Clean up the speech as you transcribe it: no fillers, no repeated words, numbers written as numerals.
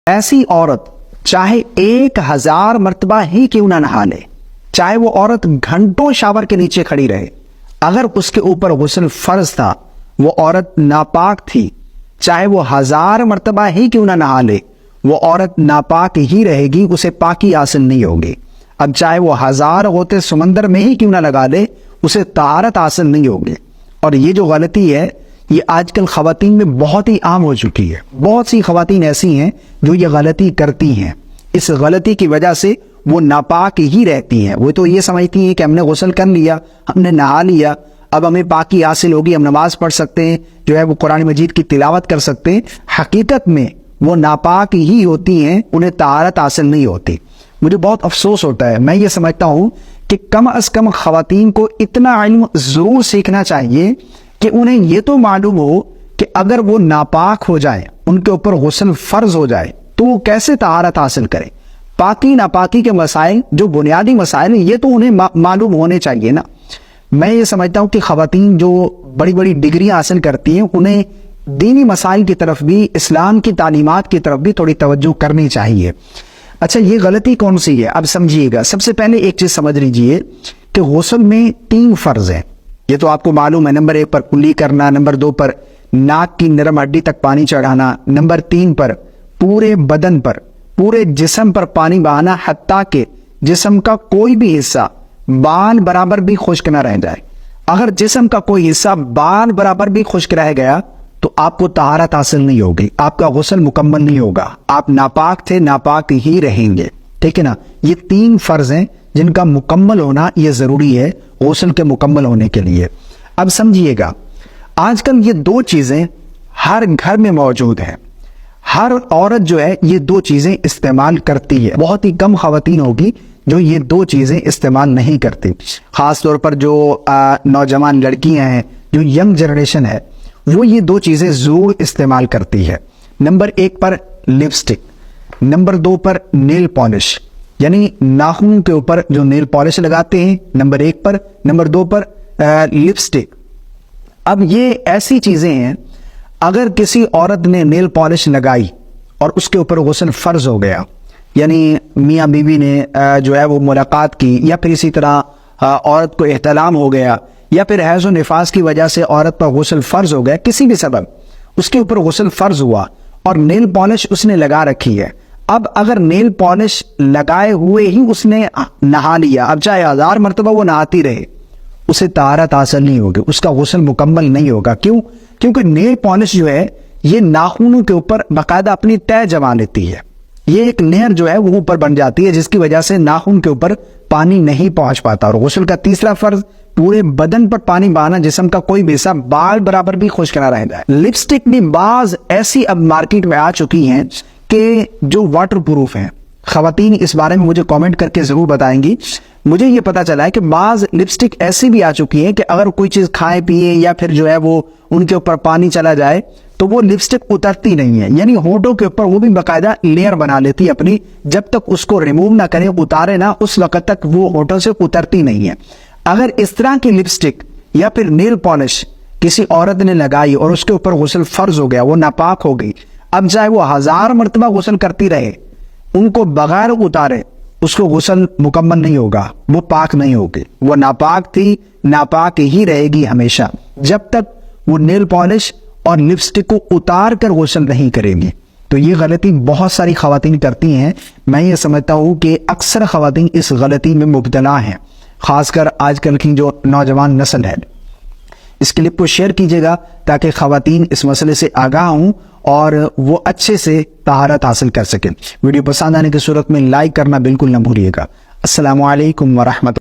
ایسی عورت چاہے 1000 مرتبہ ہی کیوں نہ نہا لے، چاہے وہ عورت گھنٹوں شاور کے نیچے کھڑی رہے، اگر اس کے اوپر غسل فرض تھا، وہ عورت ناپاک تھی، چاہے وہ 1000 مرتبہ ہی کیوں نہ نہا لے، وہ عورت ناپاک ہی رہے گی، اسے پاکی حاصل نہیں ہوگی۔ اب چاہے وہ 1000 غوطے سمندر میں ہی کیوں نہ لگا لے، اسے طہارت حاصل نہیں ہوگی۔ اور یہ جو غلطی ہے یہ آج کل خواتین میں بہت ہی عام ہو چکی ہے۔ بہت سی خواتین ایسی ہیں جو یہ غلطی کرتی ہیں، اس غلطی کی وجہ سے وہ ناپاک ہی رہتی ہیں۔ وہ تو یہ سمجھتی ہیں کہ ہم نے غسل کر لیا، ہم نے نہا لیا، اب ہمیں پاکی حاصل ہوگی، ہم نماز پڑھ سکتے ہیں، جو ہے وہ قرآن مجید کی تلاوت کر سکتے ہیں۔ حقیقت میں وہ ناپاک ہی ہوتی ہیں، انہیں طہارت حاصل نہیں ہوتی۔ مجھے بہت افسوس ہوتا ہے، میں یہ سمجھتا ہوں کہ کم از کم خواتین کو اتنا علم ضرور سیکھنا چاہیے کہ انہیں یہ تو معلوم ہو کہ اگر وہ ناپاک ہو جائے، ان کے اوپر غسل فرض ہو جائے تو وہ کیسے طہارت حاصل کریں۔ پاکی ناپاکی کے مسائل، جو بنیادی مسائل ہیں، یہ تو انہیں معلوم ہونے چاہیے نا۔ میں یہ سمجھتا ہوں کہ خواتین جو بڑی بڑی ڈگریاں حاصل کرتی ہیں، انہیں دینی مسائل کی طرف بھی، اسلام کی تعلیمات کی طرف بھی تھوڑی توجہ کرنی چاہیے۔ اچھا، یہ غلطی کون سی ہے؟ اب سمجھیے گا۔ سب سے پہلے ایک چیز سمجھ لیجئے کہ غسل میں 3 فرض ہیں، یہ تو آپ کو معلوم ہے۔ نمبر 1 پر کلی کرنا، نمبر 2 پر ناک کی نرم ہڈی تک پانی چڑھانا، نمبر 3 پر پورے بدن پر، پورے جسم پر پانی بہانا، حتیٰ کہ جسم کا کوئی بھی حصہ بال برابر بھی خشک نہ رہ جائے۔ اگر جسم کا کوئی حصہ بال برابر بھی خشک رہ گیا تو آپ کو طہارت حاصل نہیں ہوگی، آپ کا غسل مکمل نہیں ہوگا، آپ ناپاک تھے، ناپاک ہی رہیں گے۔ ٹھیک ہے نا؟ یہ 3 فرض ہیں جن کا مکمل ہونا یہ ضروری ہے غسل کے مکمل ہونے کے لیے۔ اب سمجھیے گا، آج کل یہ 2 چیزیں ہر گھر میں موجود ہیں۔ ہر عورت جو ہے یہ 2 چیزیں استعمال کرتی ہے، بہت ہی کم خواتین ہوگی جو یہ 2 چیزیں استعمال نہیں کرتی۔ خاص طور پر جو نوجوان لڑکیاں ہیں، جو ینگ جنریشن ہے، وہ یہ 2 چیزیں ضرور استعمال کرتی ہے۔ نمبر 1 پر لپسٹک، نمبر 2 پر نیل پالش، یعنی ناخن کے اوپر جو نیل پالش لگاتے ہیں، نمبر 1 پر، نمبر 2 پر لپسٹک۔ اب یہ ایسی چیزیں ہیں، اگر کسی عورت نے نیل پالش لگائی اور اس کے اوپر غسل فرض ہو گیا، یعنی میاں بیوی نے جو ہے وہ ملاقات کی، یا پھر اسی طرح عورت کو احتلام ہو گیا، یا پھر حیض و نفاس کی وجہ سے عورت پر غسل فرض ہو گیا، کسی بھی سبب اس کے اوپر غسل فرض ہوا اور نیل پالش اس نے لگا رکھی ہے۔ اب اگر نیل پالش لگائے ہوئے ہی اس نے نہا لیا، اب چاہے 1000 مرتبہ وہ نہاتی رہے، اسے طہارت حاصل نہیں ہوگی، اس کا غسل مکمل نہیں ہوگا۔ کیوں؟ کیونکہ نیل پالش جو ہے یہ ناخنوں کے اوپر باقاعدہ اپنی تہ جما لیتی ہے، یہ ایک لیئر جو ہے وہ اوپر بن جاتی ہے، جس کی وجہ سے ناخن کے اوپر پانی نہیں پہنچ پاتا۔ اور غسل کا تیسرا فرض پورے بدن پر پانی بہانا، جسم کا کوئی بھی حصہ بال برابر بھی خشک نہ رہ جائے۔ لپسٹک بھی بعض ایسی اب مارکیٹ میں آ چکی ہیں کہ جو واٹر پروف ہیں۔ خواتین اس بارے میں مجھے کامنٹ کر کے ضرور بتائیں گی۔ مجھے یہ پتا چلا ہے کہ بعض لپسٹک ایسی بھی آ چکی ہیں کہ اگر کوئی چیز کھائے پیے یا پھر جو ہے وہ ان کے اوپر پانی چلا جائے تو وہ لپسٹک اترتی نہیں ہے، یعنی ہونٹوں کے اوپر وہ بھی باقاعدہ لیئر بنا لیتی ہے اپنی، جب تک اس کو ریموو نہ کرے، اتارے نہ، اس وقت تک وہ ہونٹوں سے اترتی نہیں ہے۔ اگر اس طرح کی لپسٹک یا پھر نیل پالش کسی عورت نے لگائی اور اس کے اوپر غسل فرض ہو گیا، وہ ناپاک ہو گئی، اب چاہے وہ 1000 مرتبہ غسل کرتی رہے، ان کو بغیر اتارے اس کو غسل مکمل نہیں ہوگا، وہ پاک نہیں ہوگی، وہ ناپاک تھی، ناپاک ہی رہے گی ہمیشہ، جب تک وہ نیل پالش اور لپسٹک کو اتار کر غسل نہیں کریں گے۔ تو یہ غلطی بہت ساری خواتین کرتی ہیں۔ میں یہ سمجھتا ہوں کہ اکثر خواتین اس غلطی میں مبتلا ہیں، خاص کر آج کل کی جو نوجوان نسل ہے۔ اس کلپ کو شیئر کیجیے گا تاکہ خواتین اس مسئلے سے آگاہ ہوں اور وہ اچھے سے طہارت حاصل کر سکیں۔ ویڈیو پسند آنے کی صورت میں لائک کرنا بالکل نہ بھولیے گا۔ السلام علیکم ورحمۃ اللہ۔